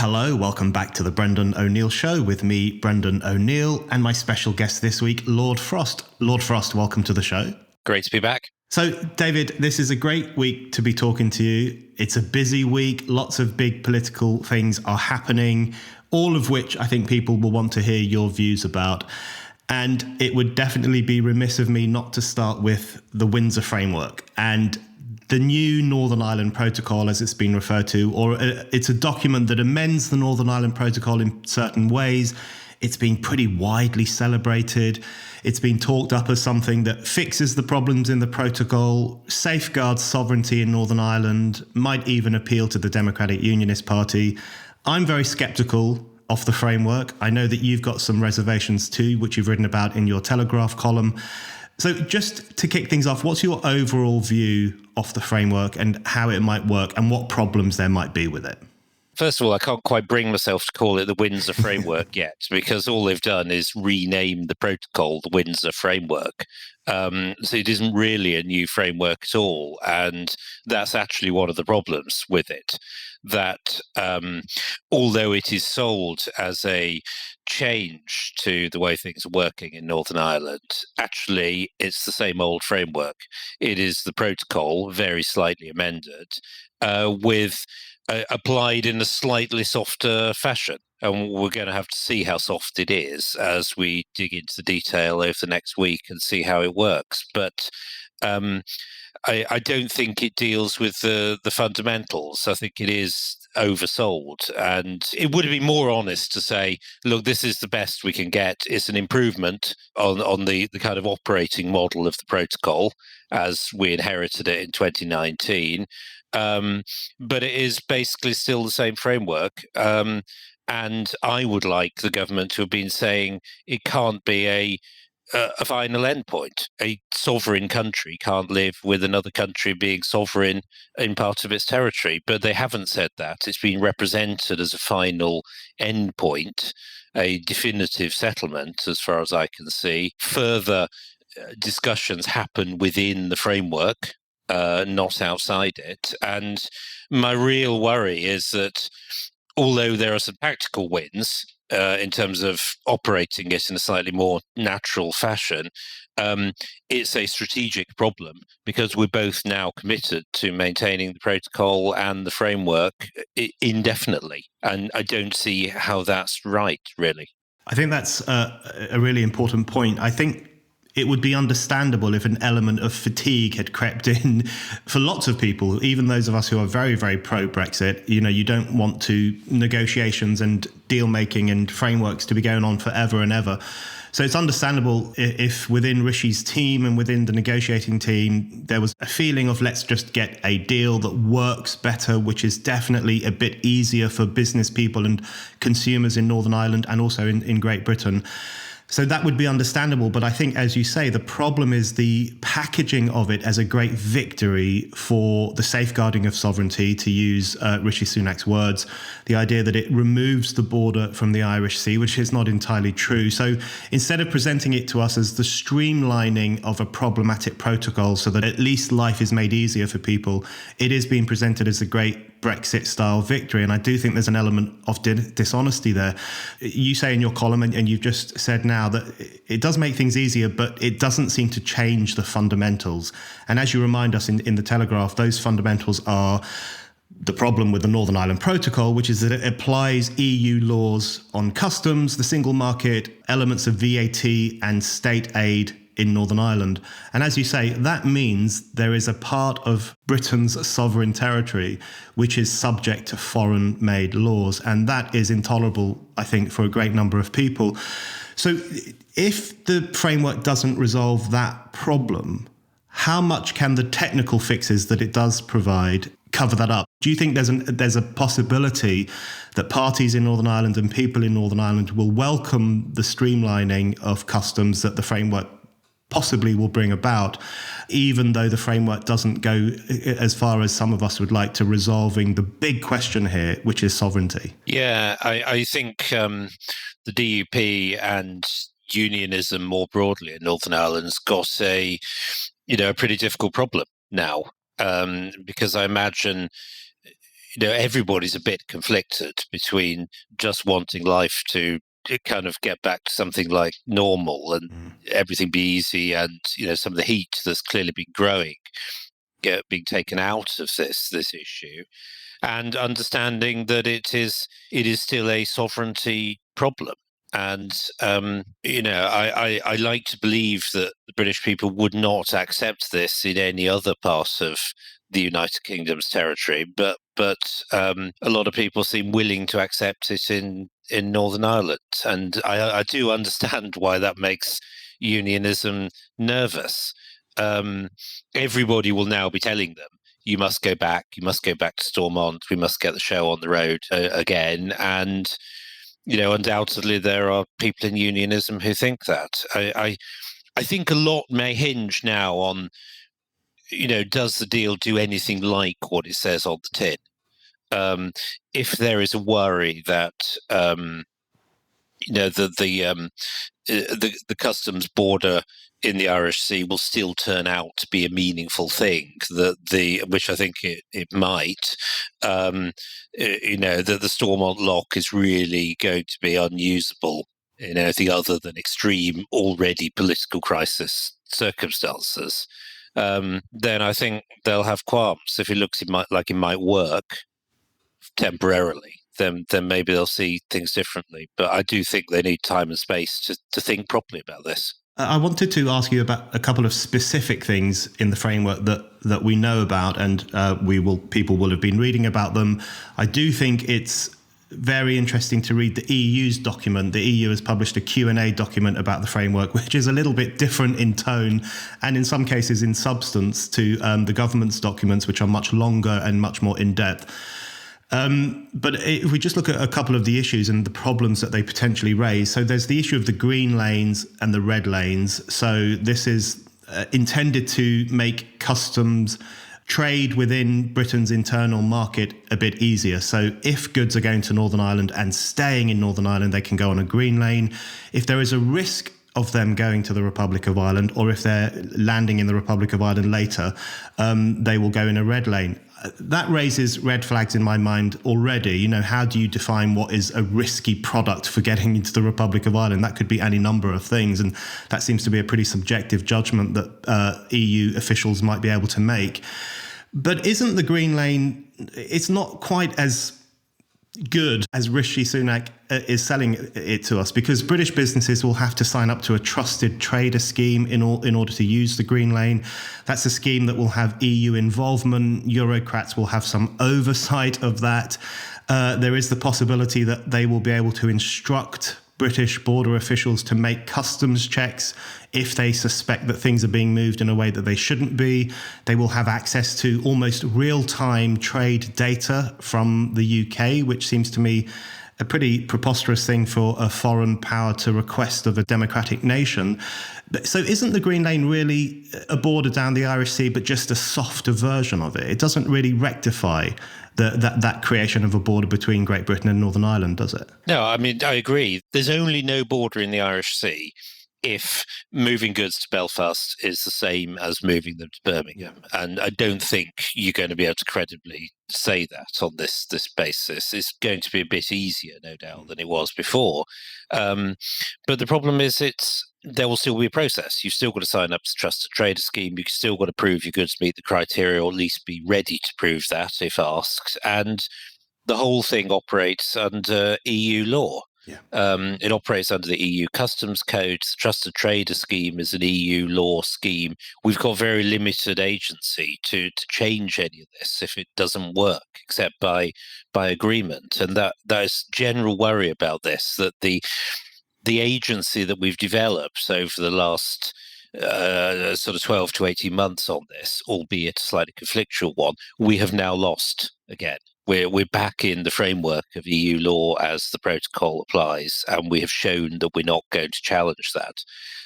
Hello, welcome back to the Brendan O'Neill Show with me, Brendan O'Neill, and my special guest this week, Lord Frost. Lord Frost, welcome to the show. Great to be back. So, David, this is a great week to be talking to you. It's a busy week. Lots of big political things are happening, all of which I think people will want to hear your views about. And it would definitely be remiss of me not to start with the Windsor Framework and the new Northern Ireland Protocol, as it's been referred to, or it's a document that amends the Northern Ireland Protocol in certain ways. It's been pretty widely celebrated. It's been talked up as something that fixes the problems in the protocol, safeguards sovereignty in Northern Ireland, might even appeal to the Democratic Unionist Party. I'm very sceptical of the framework. I know that you've got some reservations too, which you've written about in your Telegraph column. So just to kick things off, what's your overall view of the framework and how it might work and what problems there might be with it? First of all, I can't quite bring myself to call it the Windsor Framework yet, because all they've done is rename the protocol the Windsor Framework. So it isn't really a new framework at all. And that's actually one of the problems with it, that although it is sold as a change to the way things are working in Northern Ireland, actually it's the same old framework. It is the protocol, very slightly amended, with applied in a slightly softer fashion. And we're going to have to see how soft it is as we dig into the detail over the next week and see how it works. But I don't think it deals with the fundamentals. I think it is oversold, and it would have been more honest to say, look, this is the best we can get. It's an improvement on the kind of operating model of the protocol as we inherited it in 2019. But it is basically still the same framework. And I would like the government to have been saying it can't be a final endpoint. A sovereign country can't live with another country being sovereign in part of its territory. But they haven't said that. It's been represented as a final endpoint, a definitive settlement, as far as I can see. Further discussions happen within the framework, not outside it. And my real worry is that although there are some tactical wins in terms of operating it in a slightly more natural fashion, it's a strategic problem because we're both now committed to maintaining the protocol and the framework indefinitely. And I don't see how that's right, really. I think that's a really important point. I think it would be understandable if an element of fatigue had crept in for lots of people, even those of us who are very, very pro-Brexit. You know, you don't want to negotiations and deal-making and frameworks to be going on forever and ever. So it's understandable if within Rishi's team and within the negotiating team, there was a feeling of let's just get a deal that works better, which is definitely a bit easier for business people and consumers in Northern Ireland and also in Great Britain. So that would be understandable. But I think, as you say, the problem is the packaging of it as a great victory for the safeguarding of sovereignty, to use Rishi Sunak's words, the idea that it removes the border from the Irish Sea, which is not entirely true. So instead of presenting it to us as the streamlining of a problematic protocol so that at least life is made easier for people, it is being presented as a great Brexit-style victory. And I do think there's an element of dishonesty there. You say in your column, and you've just said now, that it does make things easier, but it doesn't seem to change the fundamentals. And as you remind us in the Telegraph, those fundamentals are the problem with the Northern Ireland Protocol, which is that it applies EU laws on customs, the single market, elements of VAT and state aid in Northern Ireland. And as you say, that means there is a part of Britain's sovereign territory which is subject to foreign-made laws. And that is intolerable, I think, for a great number of people. So if the framework doesn't resolve that problem, how much can the technical fixes that it does provide cover that up? Do you think there's a possibility that parties in Northern Ireland and people in Northern Ireland will welcome the streamlining of customs that the framework possibly will bring about, even though the framework doesn't go as far as some of us would like to resolving the big question here, which is sovereignty? Yeah, I think the DUP and unionism more broadly in Northern Ireland's got a pretty difficult problem now, because I imagine everybody's a bit conflicted between just wanting life to kind of get back to something like normal and everything be easy, and some of the heat that's clearly been growing being taken out of this issue, and understanding that it is still a sovereignty problem. And I like to believe that the British people would not accept this in any other part of the United Kingdom's territory, but a lot of people seem willing to accept it in Northern Ireland, and I do understand why that makes unionism nervous. Everybody will now be telling them, you must go back to Stormont, we must get the show on the road again. And undoubtedly there are people in unionism who think that. I think a lot may hinge now on, does the deal do anything like what it says on the tin? If there is a worry that the customs border in the Irish Sea will still turn out to be a meaningful thing, which I think it might, that the Stormont lock is really going to be unusable in anything other than extreme, already political crisis circumstances, then I think they'll have qualms. If it looks like it might work temporarily, then maybe they'll see things differently. But I do think they need time and space to think properly about this. I wanted to ask you about a couple of specific things in the framework that we know about, and people will have been reading about them. I do think it's very interesting to read the EU's document. The EU has published a Q&A document about the framework, which is a little bit different in tone and in some cases in substance to the government's documents, which are much longer and much more in-depth. But if we just look at a couple of the issues and the problems that they potentially raise. So there's the issue of the green lanes and the red lanes. So this is intended to make customs trade within Britain's internal market a bit easier. So if goods are going to Northern Ireland and staying in Northern Ireland, they can go on a green lane. If there is a risk of them going to the Republic of Ireland, or if they're landing in the Republic of Ireland later, they will go in a red lane. That raises red flags in my mind already. How do you define what is a risky product for getting into the Republic of Ireland? That could be any number of things, and that seems to be a pretty subjective judgment that EU officials might be able to make. But isn't the green lane, it's not quite as good as Rishi Sunak is selling it to us, because British businesses will have to sign up to a trusted trader scheme in order to use the green lane. That's a scheme that will have EU involvement. Eurocrats will have some oversight of that. There is the possibility that they will be able to instruct British border officials to make customs checks if they suspect that things are being moved in a way that they shouldn't be. They will have access to almost real-time trade data from the UK, which seems to me a pretty preposterous thing for a foreign power to request of a democratic nation. So isn't the Green Lane really a border down the Irish Sea, but just a softer version of it? It doesn't really rectify that creation of a border between Great Britain and Northern Ireland, does it? No, I mean, I agree. There's only no border in the Irish Sea if moving goods to Belfast is the same as moving them to Birmingham. And I don't think you're going to be able to credibly say that on this basis. It's going to be a bit easier, no doubt, than it was before. But the problem is there will still be a process. You've still got to sign up to the Trusted Trader Scheme. You've still got to prove your goods meet the criteria, or at least be ready to prove that if asked. And the whole thing operates under EU law. Yeah. It operates under the EU Customs Code. The Trusted Trader Scheme is an EU law scheme. We've got very limited agency to change any of this if it doesn't work, except by agreement. And that is general worry about this, that the agency that we've developed over the last sort of 12 to 18 months on this, albeit a slightly conflictual one, we have now lost again. We're back in the framework of EU law as the protocol applies, and we have shown that we're not going to challenge that.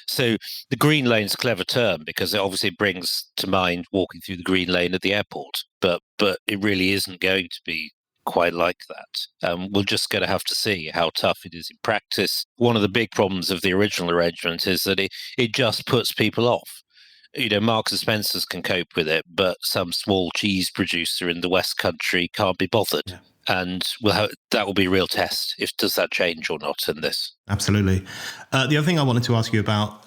So the green lane is a clever term because it obviously brings to mind walking through the green lane at the airport, but it really isn't going to be quite like that. We're just going to have to see how tough it is in practice. One of the big problems of the original arrangement is that it just puts people off. Marks and Spencers can cope with it, but some small cheese producer in the West Country can't be bothered. Yeah. And that will be a real test. Does that change or not in this? Absolutely. The other thing I wanted to ask you about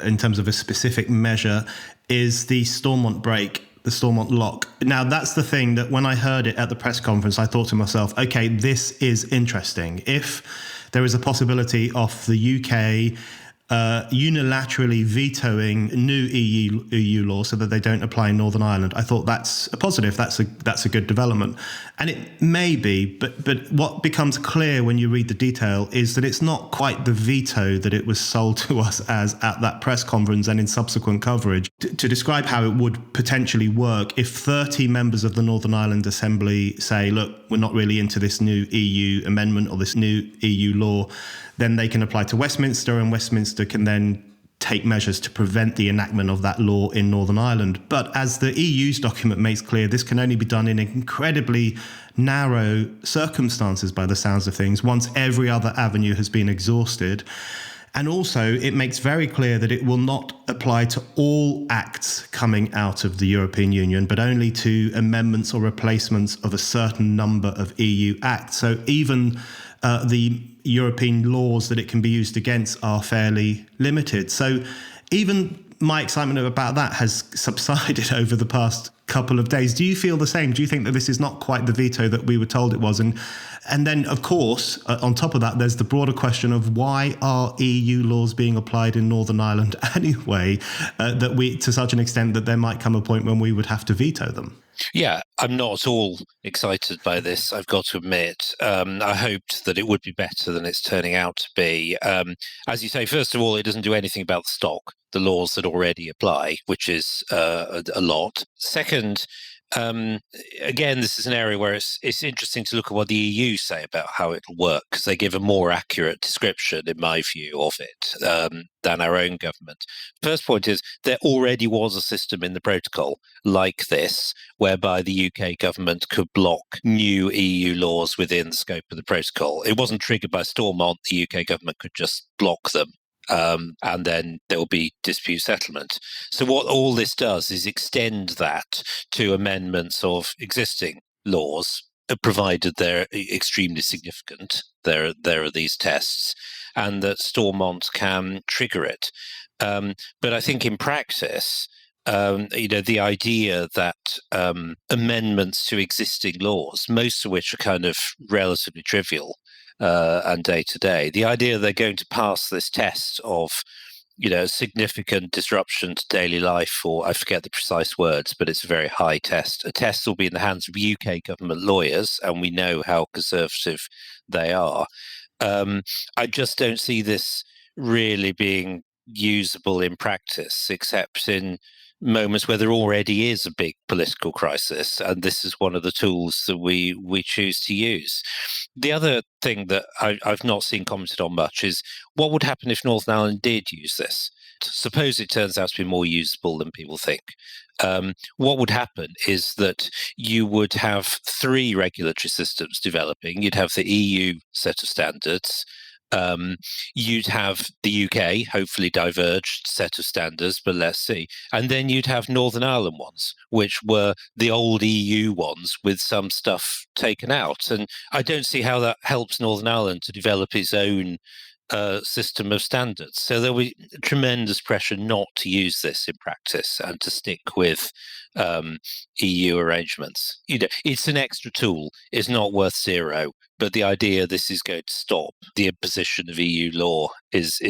in terms of a specific measure is the Stormont break, the Stormont lock. Now, that's the thing that when I heard it at the press conference, I thought to myself, okay, this is interesting. If there is a possibility of the UK unilaterally vetoing new EU law so that they don't apply in Northern Ireland, I thought that's a positive. That's a good development, and it may be. But what becomes clear when you read the detail is that it's not quite the veto that it was sold to us as at that press conference and in subsequent coverage. To describe how it would potentially work, if 30 members of the Northern Ireland Assembly say, look, we're not really into this new EU amendment or this new EU law, then they can apply to Westminster, and Westminster can then take measures to prevent the enactment of that law in Northern Ireland. But as the EU's document makes clear, this can only be done in incredibly narrow circumstances by the sounds of things, once every other avenue has been exhausted. And also, it makes very clear that it will not apply to all acts coming out of the European Union, but only to amendments or replacements of a certain number of EU acts. So even the European laws that it can be used against are fairly limited. So even my excitement about that has subsided over the past couple of days. Do you feel the same? Do you think that this is not quite the veto that we were told it was? And then, of course, on top of that, there's the broader question of why are EU laws being applied in Northern Ireland anyway, to such an extent that there might come a point when we would have to veto them? Yeah, I'm not at all excited by this, I've got to admit. I hoped that it would be better than it's turning out to be. As you say, first of all, it doesn't do anything about the stock, the laws that already apply, which is a lot. Second, again, this is an area where it's interesting to look at what the EU say about how it'll work, because they give a more accurate description, in my view, of it than our own government. First point is there already was a system in the protocol like this, whereby the UK government could block new EU laws within the scope of the protocol. It wasn't triggered by Stormont. The UK government could just block them. And then there will be dispute settlement. So what all this does is extend that to amendments of existing laws, provided they're extremely significant. There are these tests, and that Stormont can trigger it. But I think in practice, the idea that amendments to existing laws, most of which are kind of relatively trivial, and day to day, the idea they're going to pass this test of, significant disruption to daily life, or I forget the precise words, but it's a very high test. A test will be in the hands of UK government lawyers, and we know how conservative they are. I just don't see this really being usable in practice, except in moments where there already is a big political crisis, and this is one of the tools that we choose to use. The other thing that I've not seen commented on much is what would happen if Northern Ireland did use this. Suppose it turns out to be more usable than people think. What would happen is that you would have three regulatory systems developing. You'd have the EU set of standards. You'd have the UK, hopefully diverged set of standards, but let's see. And then you'd have Northern Ireland ones, which were the old EU ones with some stuff taken out. And I don't see how that helps Northern Ireland to develop its own system of standards. So there'll be tremendous pressure not to use this in practice and to stick with EU arrangements. It's an extra tool. It's not worth zero. But the idea this is going to stop the imposition of EU law is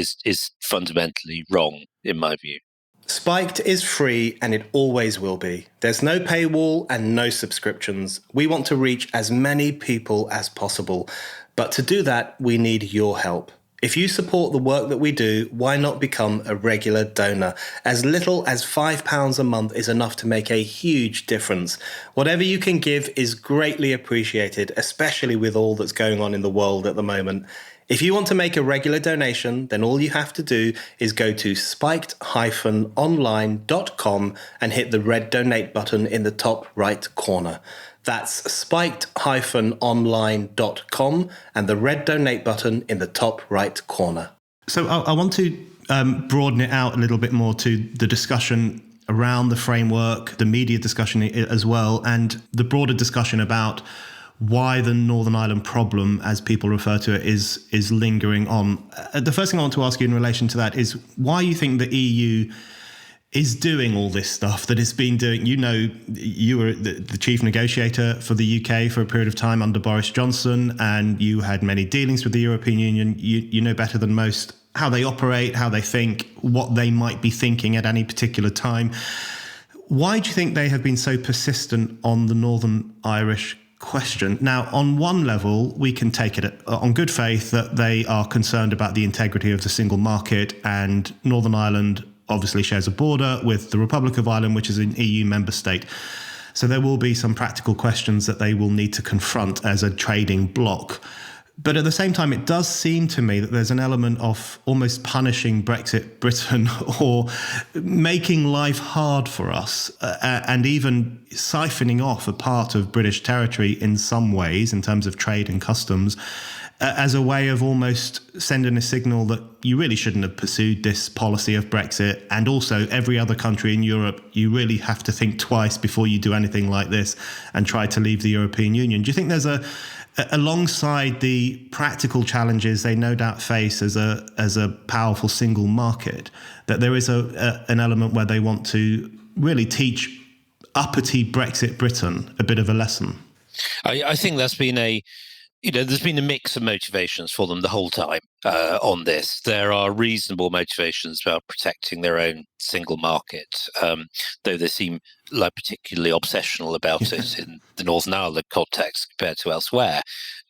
fundamentally wrong, in my view. Spiked is free, and it always will be. There's no paywall and no subscriptions. We want to reach as many people as possible. But to do that, we need your help. If you support the work that we do, why not become a regular donor? As little as £5 a month is enough to make a huge difference. Whatever you can give is greatly appreciated, especially with all that's going on in the world at the moment. If you want to make a regular donation, then all you have to do is go to spiked-online.com and hit the red donate button in the top right corner. That's spiked-online.com and the red donate button in the top right corner. So I want to broaden it out a little bit more to the discussion around the framework, the media discussion as well, and the broader discussion about why the Northern Ireland problem, as people refer to it, is lingering on. The first thing I want to ask you in relation to that is why you think the EU is doing all this stuff that it's been doing. You know, you were the chief negotiator for the UK for a period of time under Boris Johnson, and you had many dealings with the European Union. You know better than most how they operate, how they think, what they might be thinking at any particular time. Why do you think they have been so persistent on the Northern Irish question? Now, on one level, we can take it on good faith that they are concerned about the integrity of the single market, and Northern Ireland obviously shares a border with the Republic of Ireland, which is an EU member state. So there will be some practical questions that they will need to confront as a trading bloc. But at the same time, it does seem to me that there's an element of almost punishing Brexit Britain or making life hard for us and even siphoning off a part of British territory in some ways in terms of trade and customs as a way of almost sending a signal that you really shouldn't have pursued this policy of Brexit. And also every other country in Europe, you really have to think twice before you do anything like this and try to leave the European Union. Do you think there's alongside the practical challenges they no doubt face as a powerful single market, that there is an element where they want to really teach uppity Brexit Britain a bit of a lesson? I think there's been a mix of motivations for them the whole time on this. There are reasonable motivations about protecting their own single market, though they seem like particularly obsessional about it in the Northern Ireland context compared to elsewhere.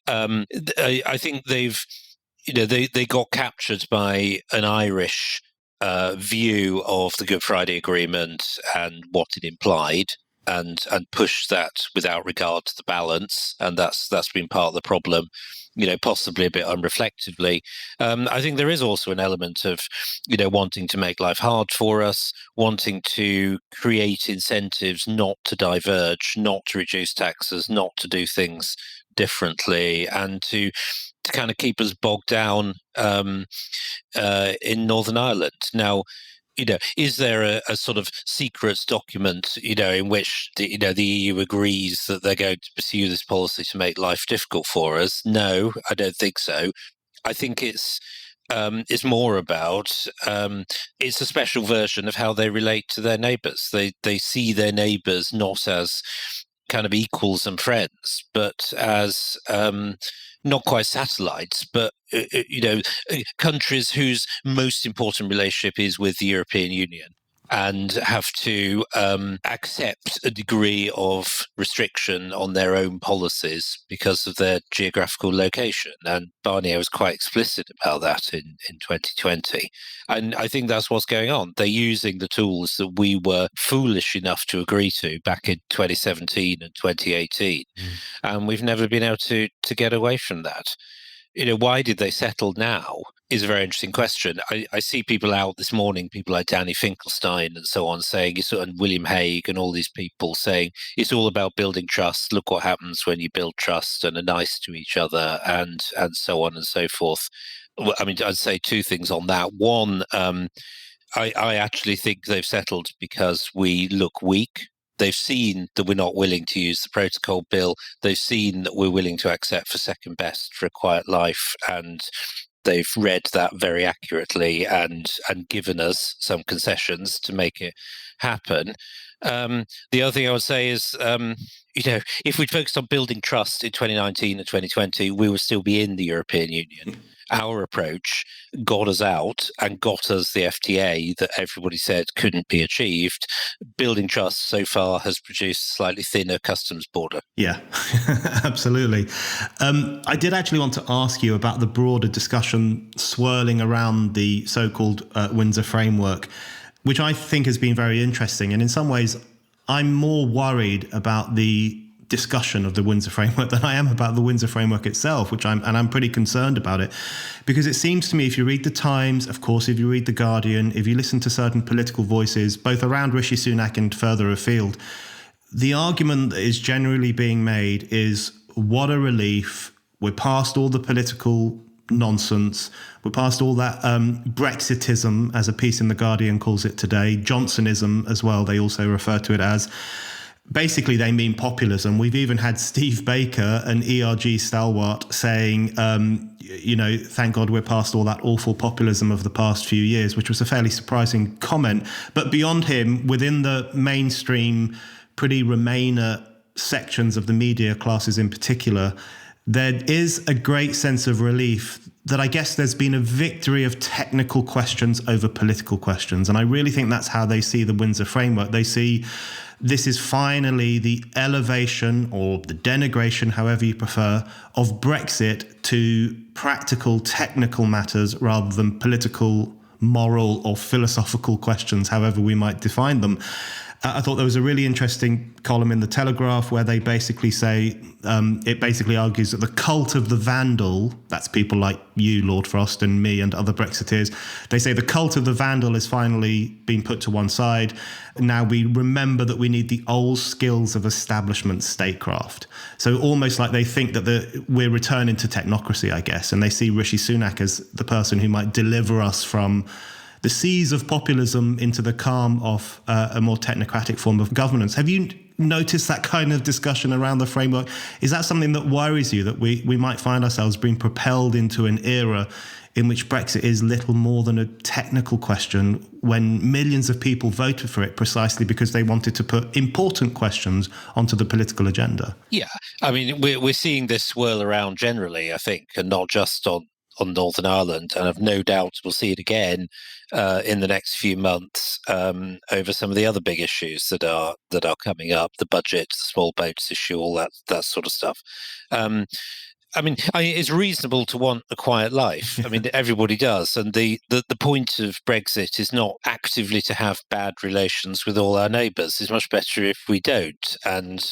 I think they got captured by an Irish view of the Good Friday Agreement and what it implied, and pushed that without regard to the balance, and that's been part of the problem, possibly a bit unreflectively. I think there is also an element of, wanting to make life hard for us, wanting to create incentives not to diverge, not to reduce taxes, not to do things differently, and to kind of keep us bogged down in Northern Ireland. Now, is there a sort of secret document, in which the EU agrees that they're going to pursue this policy to make life difficult for us? No, I don't think so. I think it's more about it's a special version of how they relate to their neighbours. They see their neighbours not as kind of equals and friends, but as not quite satellites, but countries whose most important relationship is with the European Union, and have to accept a degree of restriction on their own policies because of their geographical location. And Barnier was quite explicit about that in 2020. And I think that's what's going on. They're using the tools that we were foolish enough to agree to back in 2017 and 2018. And we've never been able to get away from that. Why did they settle now is a very interesting question. I see people out this morning, people like Danny Finkelstein and so on, saying, and William Hague and all these people saying, it's all about building trust. Look what happens when you build trust and are nice to each other, and so on and so forth. Well, I mean, I'd say two things on that. One, I actually think they've settled because we look weak. They've seen that we're not willing to use the protocol bill. They've seen that we're willing to accept for second best for a quiet life, and they've read that very accurately and given us some concessions to make it happen. The other thing I would say is, if we'd focused on building trust in 2019 and 2020, we would still be in the European Union. Our approach got us out and got us the FTA that everybody said couldn't be achieved. Building trust so far has produced a slightly thinner customs border. Yeah, absolutely. I did actually want to ask you about the broader discussion swirling around the so-called Windsor Framework, which I think has been very interesting. And in some ways, I'm more worried about the discussion of the Windsor Framework than I am about the Windsor Framework itself, I'm pretty concerned about it, because it seems to me, if you read the Times, of course, if you read the Guardian, if you listen to certain political voices, both around Rishi Sunak and further afield, the argument that is generally being made is, what a relief, we're past all the political nonsense. We're past all that Brexitism, as a piece in The Guardian calls it today, Johnsonism as well, they also refer to it as. Basically, they mean populism. We've even had Steve Baker, an ERG stalwart, saying, thank God we're past all that awful populism of the past few years, which was a fairly surprising comment. But beyond him, within the mainstream, pretty Remainer sections of the media classes in particular, there is a great sense of relief that I guess there's been a victory of technical questions over political questions. And I really think that's how they see the Windsor Framework. They see this is finally the elevation or the denigration, however you prefer, of Brexit to practical, technical matters rather than political, moral or philosophical questions, however we might define them. I thought there was a really interesting column in The Telegraph where they basically say, it basically argues that the cult of the Vandal, that's people like you, Lord Frost, and me and other Brexiteers, they say the cult of the Vandal has finally been put to one side. Now we remember that we need the old skills of establishment statecraft. So almost like they think that we're returning to technocracy, I guess, and they see Rishi Sunak as the person who might deliver us from the seas of populism into the calm of a more technocratic form of governance. Have you noticed that kind of discussion around the framework? Is that something that worries you, that we might find ourselves being propelled into an era in which Brexit is little more than a technical question when millions of people voted for it precisely because they wanted to put important questions onto the political agenda? Yeah, I mean, we're seeing this swirl around generally, I think, and not just on Northern Ireland, and I've no doubt we'll see it again in the next few months over some of the other big issues that are coming up, the budget, the small boats issue, all that sort of stuff. I mean, it's reasonable to want a quiet life. I mean, everybody does. And the point of Brexit is not actively to have bad relations with all our neighbours. It's much better if we don't. And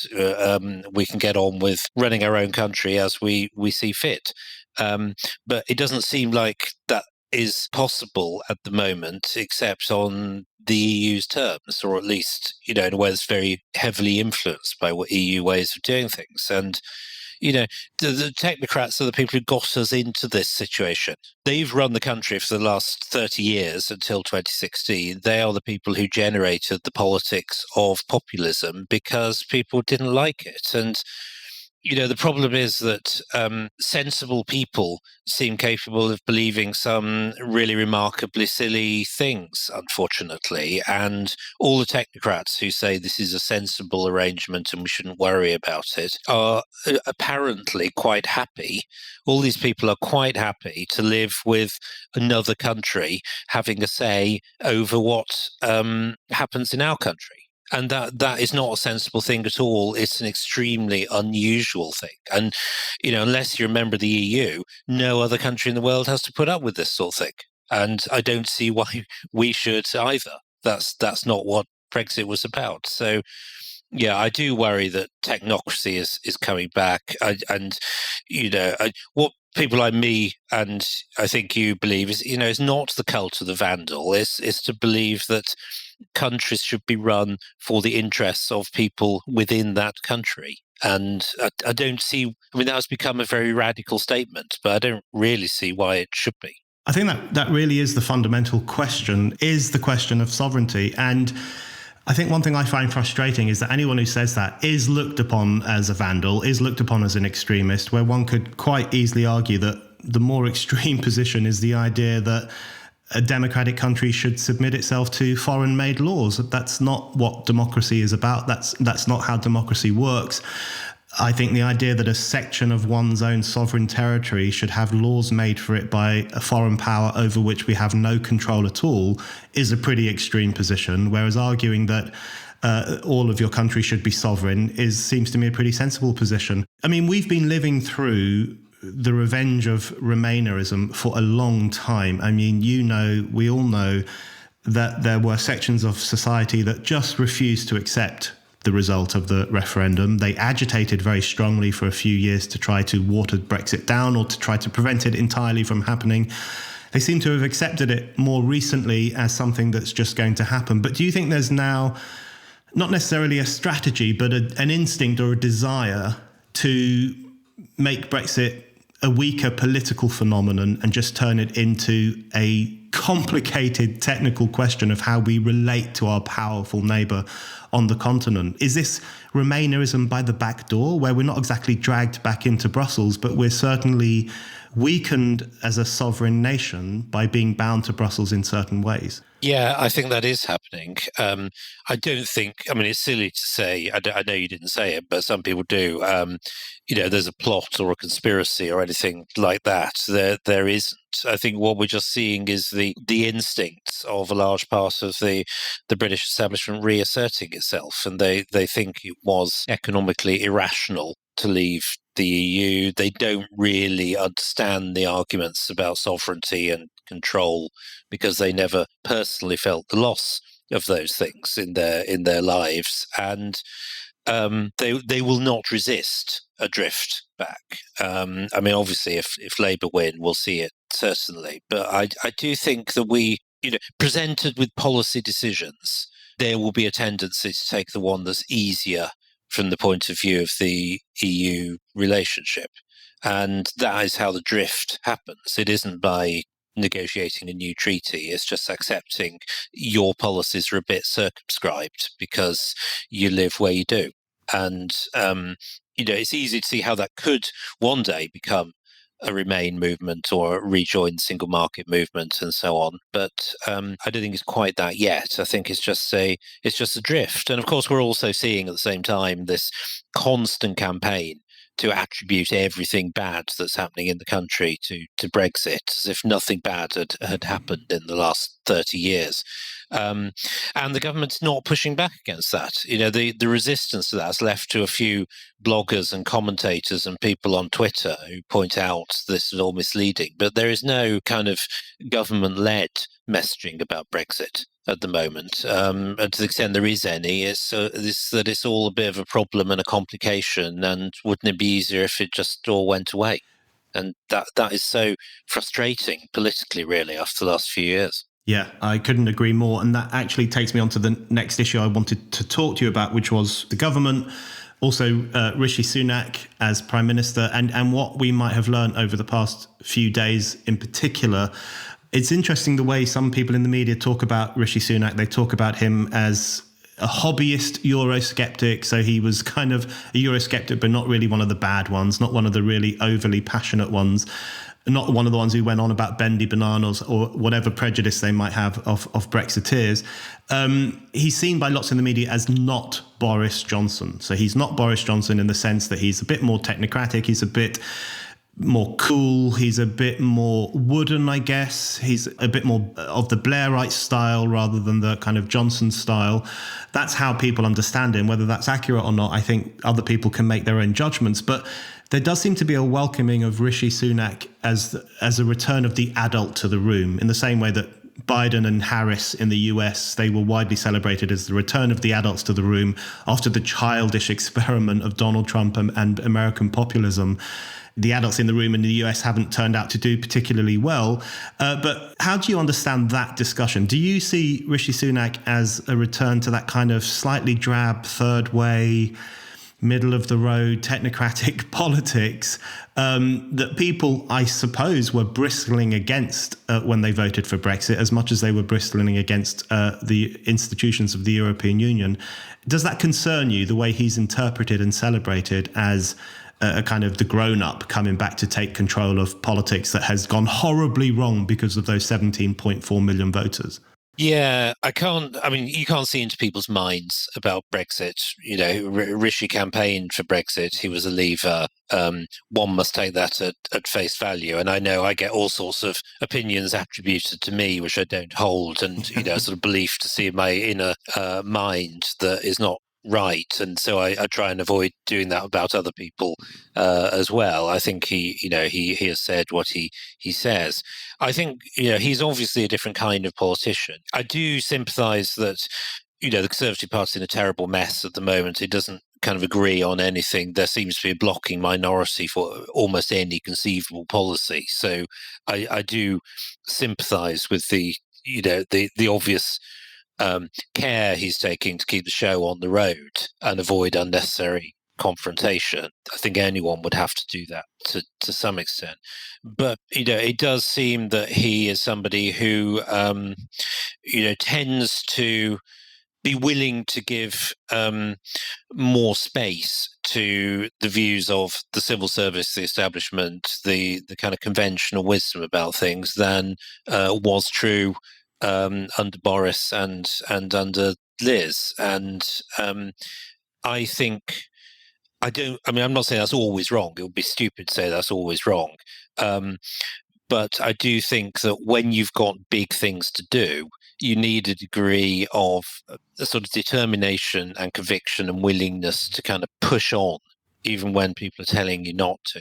we can get on with running our own country as we see fit. But it doesn't seem like that is possible at the moment, except on the EU's terms, or at least, in a way that's very heavily influenced by what EU ways of doing things. And the technocrats are the people who got us into this situation. They've run the country for the last 30 years until 2016. They are the people who generated the politics of populism because people didn't like it. And the problem is that sensible people seem capable of believing some really remarkably silly things, unfortunately. And all the technocrats who say this is a sensible arrangement and we shouldn't worry about it are apparently quite happy. All these people are quite happy to live with another country having a say over what happens in our country. And that is not a sensible thing at all. It's an extremely unusual thing. And, unless you're a member of the EU, no other country in the world has to put up with this sort of thing. And I don't see why we should either. That's not what Brexit was about. So, yeah, I do worry that technocracy is coming back. What people like me and I think you believe is not the cult of the Vandal. It's to believe that countries should be run for the interests of people within that country. And I don't see, that has become a very radical statement, but I don't really see why it should be. I think that really is the fundamental question, is the question of sovereignty. And I think one thing I find frustrating is that anyone who says that is looked upon as a vandal, is looked upon as an extremist, where one could quite easily argue that the more extreme position is the idea that a democratic country should submit itself to foreign-made laws. That's not what democracy is about. That's not how democracy works. I think the idea that a section of one's own sovereign territory should have laws made for it by a foreign power over which we have no control at all is a pretty extreme position, whereas arguing that all of your country should be sovereign seems to me a pretty sensible position. I mean, we've been living through the revenge of Remainerism for a long time. I mean, we all know that there were sections of society that just refused to accept the result of the referendum. They agitated very strongly for a few years to try to water Brexit down or to try to prevent it entirely from happening. They seem to have accepted it more recently as something that's just going to happen. But do you think there's now not necessarily a strategy, but an instinct or a desire to make Brexit a weaker political phenomenon and just turn it into a complicated technical question of how we relate to our powerful neighbour on the continent? Is this Remainerism by the back door, where we're not exactly dragged back into Brussels, but we're certainly weakened as a sovereign nation by being bound to Brussels in certain ways? Yeah, I think that is happening. I don't think, I mean, it's silly to say, I know you didn't say it, but some people do, there's a plot or a conspiracy or anything like that. There isn't. I think what we're just seeing is the instincts of a large part of the British establishment reasserting itself. And they think it was economically irrational to leave the EU. They don't really understand the arguments about sovereignty and control because they never personally felt the loss of those things in their lives, and they will not resist a drift back. I mean, obviously, if Labour win, we'll see it certainly, but I do think that we, presented with policy decisions, there will be a tendency to take the one that's easier from the point of view of the EU relationship. And that is how the drift happens. It isn't by negotiating a new treaty, it's just accepting your policies are a bit circumscribed because you live where you do. And, it's easy to see how that could one day become a Remain movement or a rejoin single market movement and so on. But I don't think it's quite that yet. I think it's just a drift. And of course, we're also seeing at the same time this constant campaign to attribute everything bad that's happening in the country to Brexit, as if nothing bad had happened in the last 30 years. And the government's not pushing back against that. The resistance to that is left to a few bloggers and commentators and people on Twitter who point out this is all misleading. But there is no kind of government-led messaging about Brexit at the moment. And to the extent there is any, it's that it's all a bit of a problem and a complication, and wouldn't it be easier if it just all went away? And that is so frustrating politically, really, after the last few years. Yeah, I couldn't agree more. And that actually takes me on to the next issue I wanted to talk to you about, which was the government, also Rishi Sunak as Prime Minister, and what we might have learned over the past few days in particular. It's interesting the way some people in the media talk about Rishi Sunak. They talk about him as a hobbyist Eurosceptic. So he was kind of a Eurosceptic, but not really one of the bad ones, not one of the really overly passionate ones, not one of the ones who went on about bendy bananas or whatever prejudice they might have of Brexiteers. He's seen by lots in the media as not Boris Johnson. So he's not Boris Johnson in the sense that he's a bit more technocratic. He's a bit more cool. He's a bit more wooden, I guess. He's a bit more of the Blairite style rather than the kind of Johnson style. That's how people understand him. Whether that's accurate or not, I think other people can make their own judgments. But there does seem to be a welcoming of Rishi Sunak as a return of the adult to the room, in the same way that Biden and Harris in the US, they were widely celebrated as the return of the adults to the room after the childish experiment of Donald Trump and American populism. The adults in the room in the US haven't turned out to do particularly well. But how do you understand that discussion? Do you see Rishi Sunak as a return to that kind of slightly drab, third way, middle of the road, technocratic politics that people, I suppose, were bristling against when they voted for Brexit, as much as they were bristling against the institutions of the European Union? Does that concern you, the way he's interpreted and celebrated as a kind of the grown-up coming back to take control of politics that has gone horribly wrong because of those 17.4 million voters? Yeah, you can't see into people's minds about Brexit. Rishi campaigned for Brexit. He was a leaver. One must take that at face value. And I know I get all sorts of opinions attributed to me, which I don't hold, and, a sort of belief to see in my inner mind that is not right. And so I try and avoid doing that about other people as well. I think he has said what he says. I think, he's obviously a different kind of politician. I do sympathise that, the Conservative Party's in a terrible mess at the moment. It doesn't kind of agree on anything. There seems to be a blocking minority for almost any conceivable policy. So I do sympathise with the obvious care he's taking to keep the show on the road and avoid unnecessary confrontation. I think anyone would have to do that to some extent. But, it does seem that he is somebody who, tends to be willing to give more space to the views of the civil service, the establishment, the kind of conventional wisdom about things than was true under Boris and under Liz. And I think I'm not saying that's always wrong. It would be stupid to say that's always wrong. But I do think that when you've got big things to do, you need a degree of a sort of determination and conviction and willingness to kind of push on, even when people are telling you not to.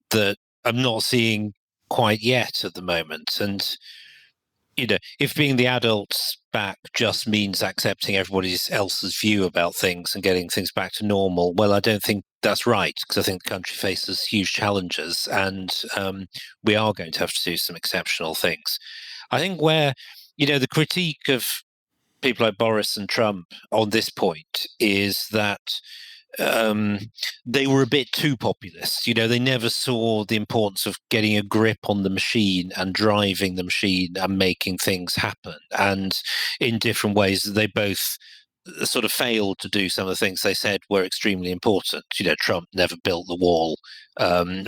That I'm not seeing quite yet at the moment. And, if being the adults back just means accepting everybody else's view about things and getting things back to normal, well, I don't think that's right, because I think the country faces huge challenges, and we are going to have to do some exceptional things. I think where, the critique of people like Boris and Trump on this point is that they were a bit too populist. They never saw the importance of getting a grip on the machine and driving the machine and making things happen. And in different ways, they both sort of failed to do some of the things they said were extremely important. Trump never built the wall.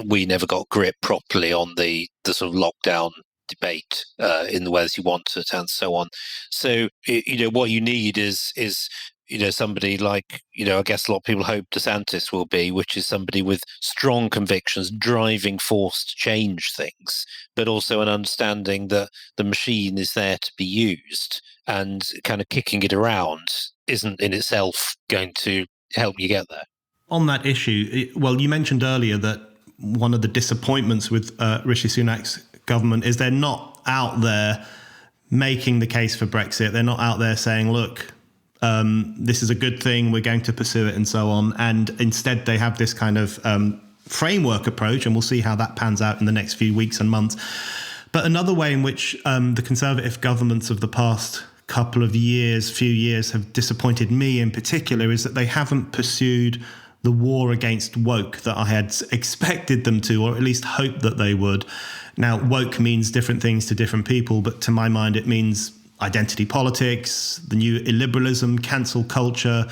We never got grip properly on the sort of lockdown debate in the way that he wanted, and so on. So, what you need is somebody like, I guess a lot of people hope DeSantis will be, which is somebody with strong convictions, driving force to change things, but also an understanding that the machine is there to be used, and kind of kicking it around isn't in itself going to help you get there. On that issue, well, you mentioned earlier that one of the disappointments with Rishi Sunak's government is they're not out there making the case for Brexit. They're not out there saying, look, this is a good thing, we're going to pursue it, and so on. And instead, they have this kind of framework approach, and we'll see how that pans out in the next few weeks and months. But another way in which the Conservative governments of the past few years have disappointed me in particular is that they haven't pursued the war against woke that I had expected them to, or at least hoped that they would. Now, woke means different things to different people, but to my mind, it means identity politics, the new illiberalism, cancel culture,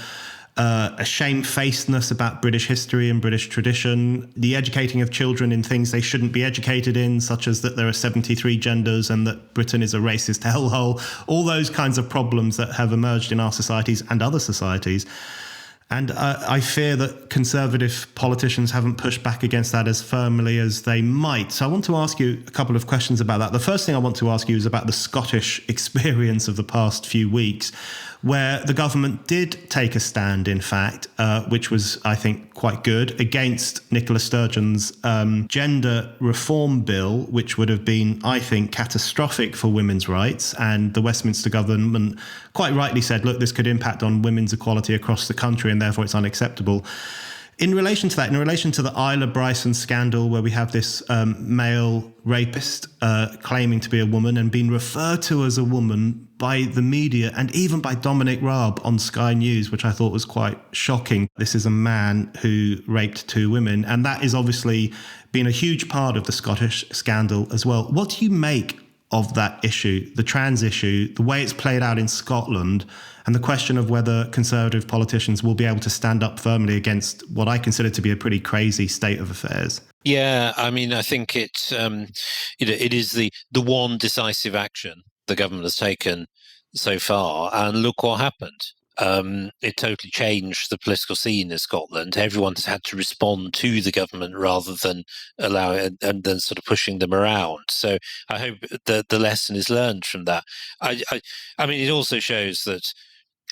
a shamefacedness about British history and British tradition, the educating of children in things they shouldn't be educated in, such as that there are 73 genders and that Britain is a racist hellhole, all those kinds of problems that have emerged in our societies and other societies. And I fear that Conservative politicians haven't pushed back against that as firmly as they might. So I want to ask you a couple of questions about that. The first thing I want to ask you is about the Scottish experience of the past few weeks, where the government did take a stand, in fact, which was, I think, quite good, against Nicola Sturgeon's gender reform bill, which would have been, I think, catastrophic for women's rights. And the Westminster government quite rightly said, look, this could impact on women's equality across the country, and therefore it's unacceptable. In relation to that, in relation to the Isla Bryson scandal, where we have this male rapist claiming to be a woman and being referred to as a woman by the media and even by Dominic Raab on Sky News, which I thought was quite shocking. This is a man who raped two women, and that is obviously been a huge part of the Scottish scandal as well. What do you make of that issue, the trans issue, the way it's played out in Scotland, and the question of whether Conservative politicians will be able to stand up firmly against what I consider to be a pretty crazy state of affairs? Yeah, I mean, I think it is the one decisive action the government has taken so far, and look what happened. It totally changed the political scene in Scotland. Everyone's had to respond to the government rather than allow it and then sort of pushing them around. So I hope that the lesson is learned from that. I mean, it also shows that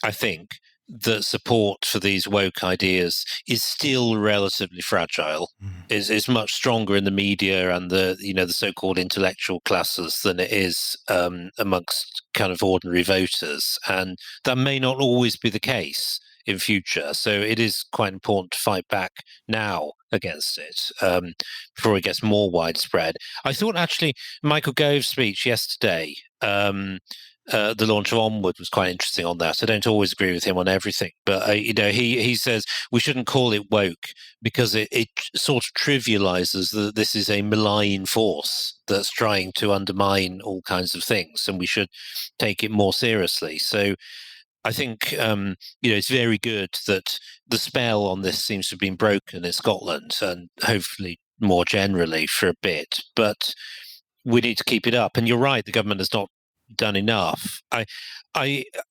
I think that support for these woke ideas is still relatively fragile. Is much stronger in the media and the so-called intellectual classes than it is amongst kind of ordinary voters, and that may not always be the case in future. So it is quite important to fight back now against it before it gets more widespread. I thought actually Michael Gove's speech yesterday the launch of Onward was quite interesting on that. I don't always agree with him on everything, but he says we shouldn't call it woke because it sort of trivializes that this is a malign force that's trying to undermine all kinds of things, and we should take it more seriously. So I think it's very good that the spell on this seems to have been broken in Scotland, and hopefully more generally for a bit. But we need to keep it up. And you're right, the government has not done enough. I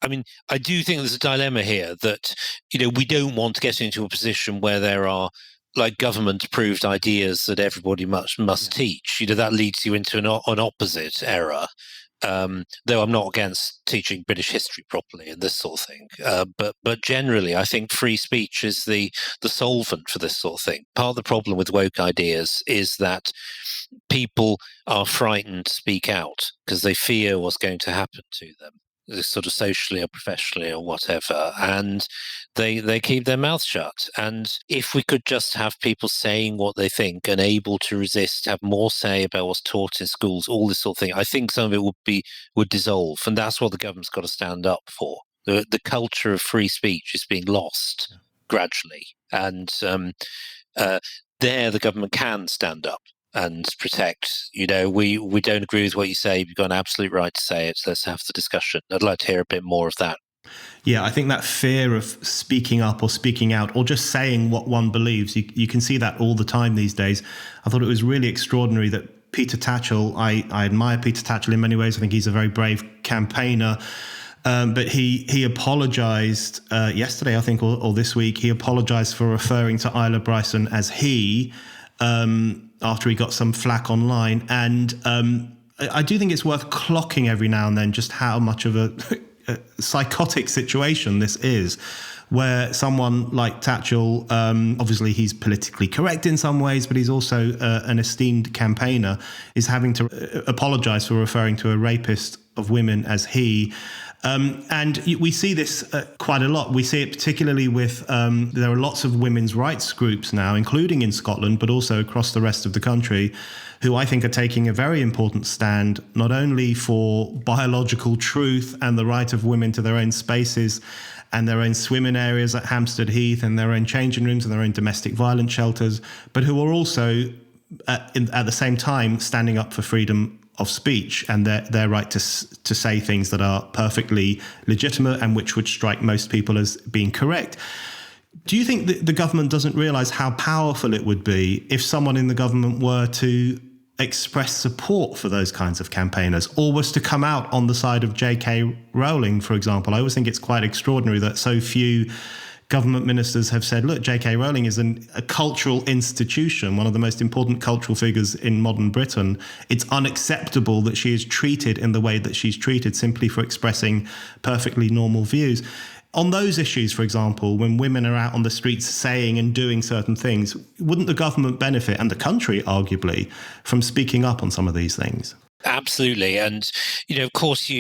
mean, I do think there's a dilemma here that we don't want to get into a position where there are like government-approved ideas that everybody must teach. That leads you into an opposite era. Though I'm not against teaching British history properly and this sort of thing, but generally, I think free speech is the solvent for this sort of thing. Part of the problem with woke ideas is that people are frightened to speak out because they fear what's going to happen to them, sort of socially or professionally or whatever, and they keep their mouths shut. And if we could just have people saying what they think and able to resist, have more say about what's taught in schools, all this sort of thing, I think some of it would dissolve, and that's what the government's got to stand up for. The culture of free speech is being lost gradually, and there the government can stand up and protect. We don't agree with what you say. You've got an absolute right to say it. So let's have the discussion. I'd like to hear a bit more of that. Yeah, I think that fear of speaking up or speaking out or just saying what one believes, you can see that all the time these days. I thought it was really extraordinary that Peter Tatchell, I admire Peter Tatchell in many ways. I think he's a very brave campaigner. But he apologised yesterday, I think, or this week. He apologised for referring to Isla Bryson as he, after he got some flack online. And I do think it's worth clocking every now and then just how much of a psychotic situation this is, where someone like Tatchell, obviously he's politically correct in some ways, but he's also an esteemed campaigner, is having to apologise for referring to a rapist of women as he. And we see this quite a lot. We see it particularly with, there are lots of women's rights groups now, including in Scotland, but also across the rest of the country, who I think are taking a very important stand, not only for biological truth and the right of women to their own spaces and their own swimming areas at Hampstead Heath and their own changing rooms and their own domestic violence shelters, but who are also at the same time standing up for freedom of speech and their right to say things that are perfectly legitimate and which would strike most people as being correct. Do you think that the government doesn't realise how powerful it would be if someone in the government were to express support for those kinds of campaigners, or was to come out on the side of J.K. Rowling, for example? I always think it's quite extraordinary that so few government ministers have said, look, J.K. Rowling is a cultural institution, one of the most important cultural figures in modern Britain. It's unacceptable that she is treated in the way that she's treated simply for expressing perfectly normal views. On those issues, for example, when women are out on the streets saying and doing certain things, wouldn't the government benefit, and the country arguably, from speaking up on some of these things? Absolutely. And, of course,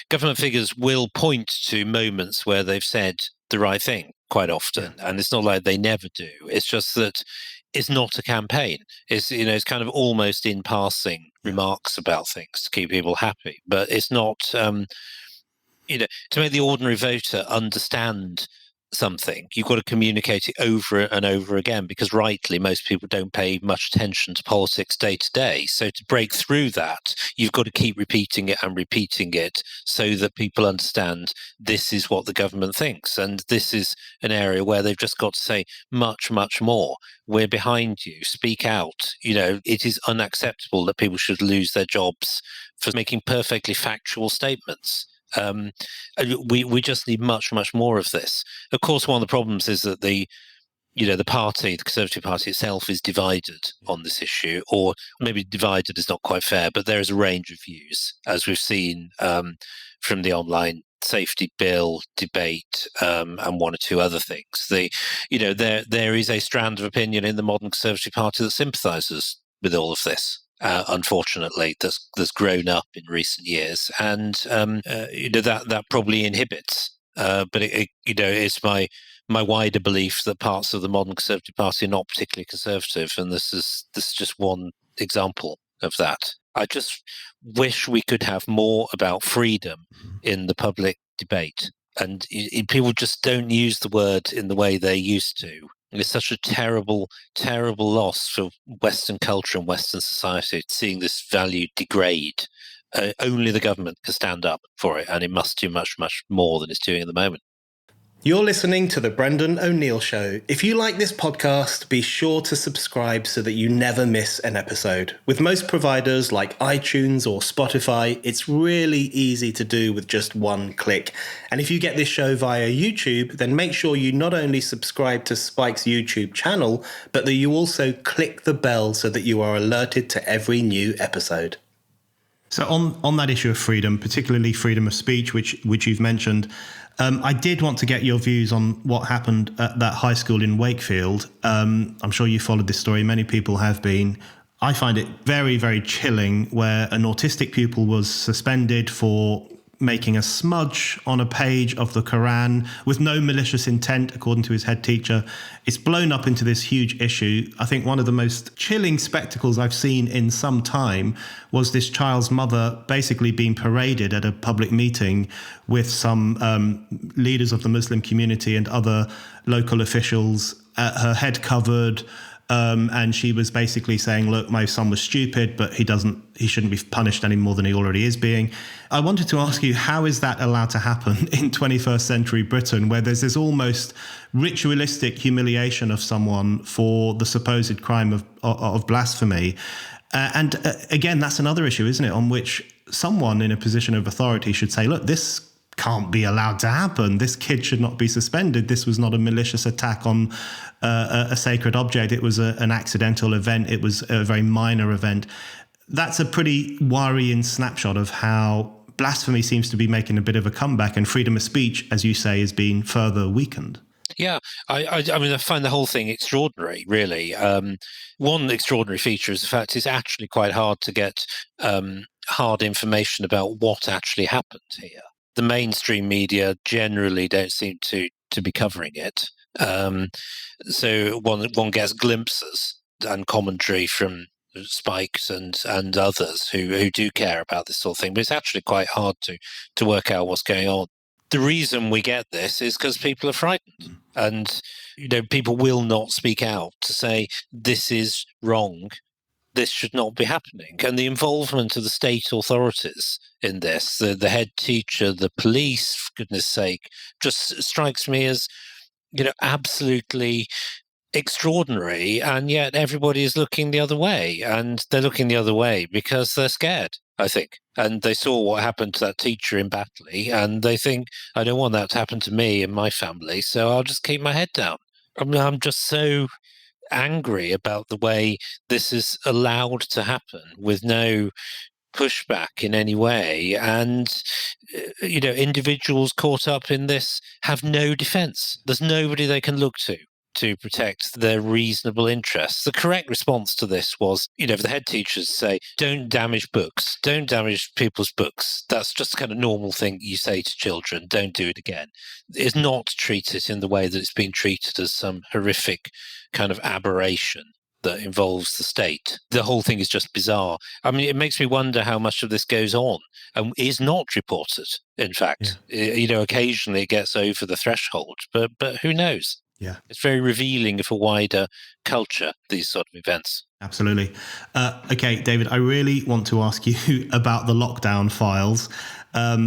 government figures will point to moments where they've said the right thing quite often. And it's not like they never do. It's just that it's not a campaign. It's kind of almost in passing remarks about things to keep people happy. But it's not, to make the ordinary voter understand something, you've got to communicate it over and over again, because rightly most people don't pay much attention to politics day to day. So to break through that, you've got to keep repeating it and repeating it so that people understand this is what the government thinks, and this is an area where they've just got to say much, much more. We're behind you. Speak out. It is unacceptable that people should lose their jobs for making perfectly factual statements. We just need much, much more of this. Of course, one of the problems is that the Conservative Party itself is divided on this issue, or maybe divided is not quite fair, but there is a range of views, as we've seen from the online safety bill debate and one or two other things. There is a strand of opinion in the modern Conservative Party that sympathises with all of this. Unfortunately, that's grown up in recent years, and that probably inhibits. But it's my wider belief that parts of the modern Conservative Party are not particularly conservative, and this is just one example of that. I just wish we could have more about freedom in the public debate. And people just don't use the word in the way they used to. It's such a terrible, terrible loss for Western culture and Western society, seeing this value degrade. Only the government can stand up for it, and it must do much, much more than it's doing at the moment. You're listening to The Brendan O'Neill Show. If you like this podcast, be sure to subscribe so that you never miss an episode. With most providers like iTunes or Spotify, it's really easy to do with just one click. And if you get this show via YouTube, then make sure you not only subscribe to Spike's YouTube channel, but that you also click the bell so that you are alerted to every new episode. So on that issue of freedom, particularly freedom of speech, which you've mentioned, I did want to get your views on what happened at that high school in Wakefield. I'm sure you followed this story. Many people have been. I find it very, very chilling where an autistic pupil was suspended for making a smudge on a page of the Quran with no malicious intent, according to his head teacher. It's blown up into this huge issue. I think one of the most chilling spectacles I've seen in some time was this child's mother basically being paraded at a public meeting with some leaders of the Muslim community and other local officials, her head covered, and she was basically saying, look, my son was stupid, but he shouldn't be punished any more than he already is being. I wanted to ask you, how is that allowed to happen in 21st century Britain, where there's this almost ritualistic humiliation of someone for the supposed crime of blasphemy? And again, that's another issue, isn't it, on which someone in a position of authority should say, look, this can't be allowed to happen. This kid should not be suspended. This was not a malicious attack on a sacred object. It was an accidental event. It was a very minor event. That's a pretty worrying snapshot of how blasphemy seems to be making a bit of a comeback, and freedom of speech, as you say, is being further weakened. Yeah, I mean, I find the whole thing extraordinary, really. One extraordinary feature is the fact it's actually quite hard to get hard information about what actually happened here. The mainstream media generally don't seem to be covering it. So one gets glimpses and commentary from Spikes and others who do care about this sort of thing, but it's actually quite hard to work out what's going on. The reason we get this is because people are frightened, and people will not speak out to say this is wrong. This should not be happening. And the involvement of the state authorities in this, the head teacher, the police, for goodness sake, just strikes me as, absolutely extraordinary. And yet everybody is looking the other way. And they're looking the other way because they're scared, I think. And they saw what happened to that teacher in Batley, and they think, I don't want that to happen to me and my family, so I'll just keep my head down. I mean, I'm just so angry about the way this is allowed to happen with no pushback in any way, and individuals caught up in this have no defense. There's nobody they can look to protect their reasonable interests. The correct response to this was, if the head teachers say, don't damage books, don't damage people's books, that's just the kind of normal thing you say to children, don't do it again. It's not treat it in the way that it's been treated as some horrific kind of aberration that involves the state. The whole thing is just bizarre. I mean, it makes me wonder how much of this goes on and is not reported, in fact. Yeah. Occasionally it gets over the threshold, but who knows? Yeah, it's very revealing of a wider culture, these sort of events. Absolutely. Okay, David, I really want to ask you about the lockdown files.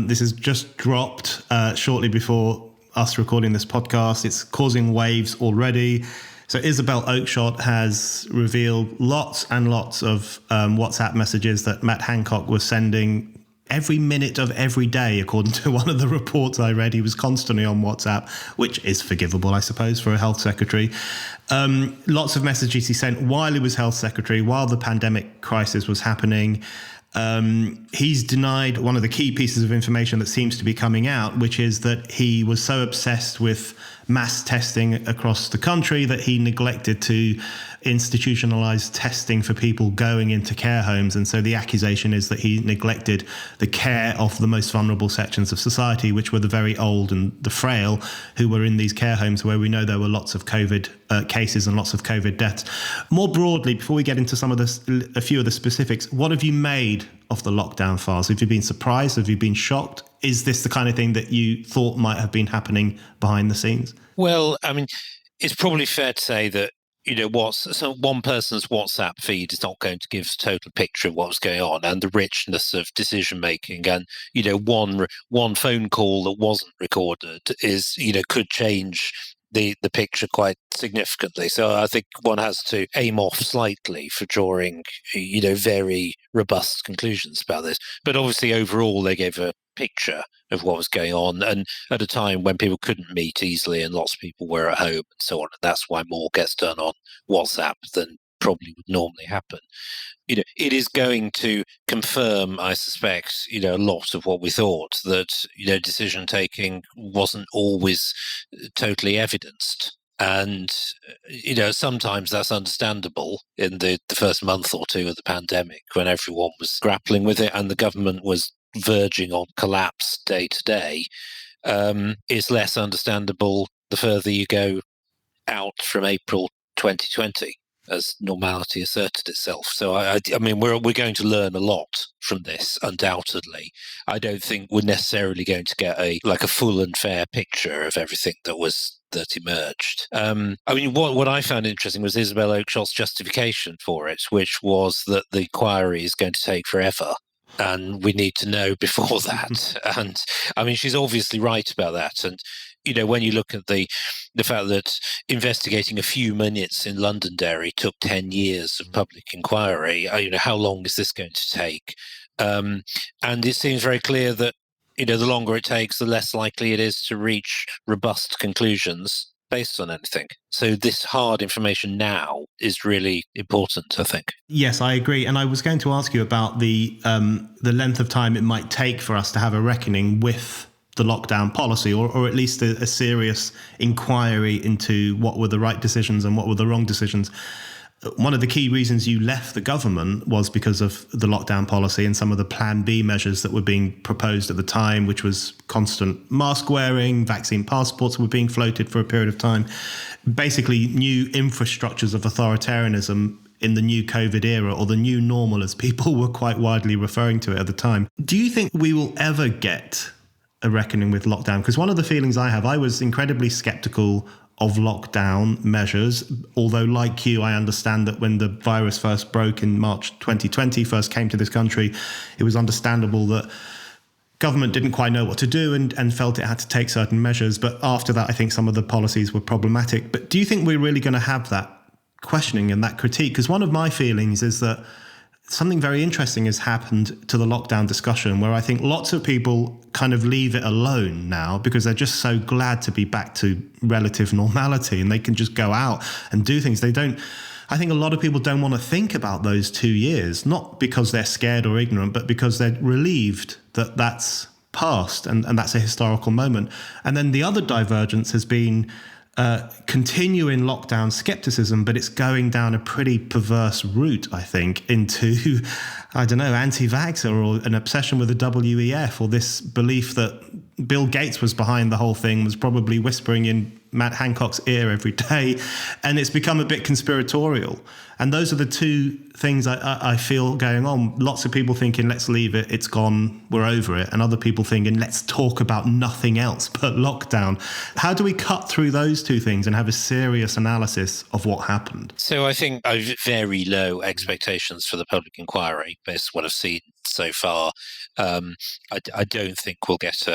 This has just dropped shortly before us recording this podcast. It's causing waves already. So Isabel Oakeshott has revealed lots and lots of WhatsApp messages that Matt Hancock was sending every minute of every day, according to one of the reports I read. He was constantly on WhatsApp, which is forgivable, I suppose, for a health secretary. Lots of messages he sent while he was health secretary, while the pandemic crisis was happening. He's denied one of the key pieces of information that seems to be coming out, which is that he was so obsessed with mass testing across the country, that he neglected to institutionalize testing for people going into care homes. And so the accusation is that he neglected the care of the most vulnerable sections of society, which were the very old and the frail, who were in these care homes where we know there were lots of COVID cases and lots of COVID deaths. More broadly, before we get into a few of the specifics, what have you made of the lockdown files? Have you been surprised? Have you been shocked? Is this the kind of thing that you thought might have been happening behind the scenes? Well, I mean, it's probably fair to say that, so one person's WhatsApp feed is not going to give a total picture of what's going on and the richness of decision making. And, one phone call that wasn't recorded could change the picture quite significantly. So I think one has to aim off slightly for drawing, very robust conclusions about this. But obviously, overall, they gave a picture of what was going on, and at a time when people couldn't meet easily and lots of people were at home and so on. And that's why more gets done on WhatsApp than probably would normally happen. It is going to confirm, I suspect, a lot of what we thought, that, decision taking wasn't always totally evidenced. And, sometimes that's understandable in the first month or two of the pandemic when everyone was grappling with it and the government was verging on collapse day to day. It's less understandable the further you go out from April 2020 as normality asserted itself. So, I mean, we're going to learn a lot from this, undoubtedly. I don't think we're necessarily going to get a full and fair picture of everything that emerged. I mean, what I found interesting was Isabel Oakeshott's justification for it, which was that the inquiry is going to take forever. And we need to know before that. And I mean, she's obviously right about that. And, when you look at the fact that investigating a few minutes in Londonderry took 10 years of public inquiry, how long is this going to take? And it seems very clear that, the longer it takes, the less likely it is to reach robust conclusions based on anything. So this hard information now is really important, I think. Yes, I agree. And I was going to ask you about the length of time it might take for us to have a reckoning with the lockdown policy, or at least a serious inquiry into what were the right decisions and what were the wrong decisions. One of the key reasons you left the government was because of the lockdown policy and some of the Plan B measures that were being proposed at the time, which was constant mask wearing, vaccine passports were being floated for a period of time. Basically, new infrastructures of authoritarianism in the new COVID era, or the new normal, as people were quite widely referring to it at the time. Do you think we will ever get a reckoning with lockdown? Because one of the feelings I was incredibly skeptical of lockdown measures, although like you, I understand that when the virus first broke in March 2020, first came to this country, it was understandable that government didn't quite know what to do and felt it had to take certain measures. But after that, I think some of the policies were problematic. But do you think we're really going to have that questioning and that critique? Because one of my feelings is that something very interesting has happened to the lockdown discussion, where I think lots of people kind of leave it alone now because they're just so glad to be back to relative normality and they can just go out and do things. I think a lot of people don't want to think about those 2 years, not because they're scared or ignorant, but because they're relieved that that's past and that's a historical moment. And then the other divergence has been continuing lockdown skepticism, but it's going down a pretty perverse route, I think, into, anti-vaxxer or an obsession with the WEF, or this belief that Bill Gates was behind the whole thing, was probably whispering in Matt Hancock's ear every day, and it's become a bit conspiratorial. And those are the two things I feel going on. Lots of people thinking, let's leave it, it's gone, we're over it. And other people thinking, let's talk about nothing else but lockdown. How do we cut through those two things and have a serious analysis of what happened? So I think I've very low expectations for the public inquiry based on what I've seen so far. I don't think we'll get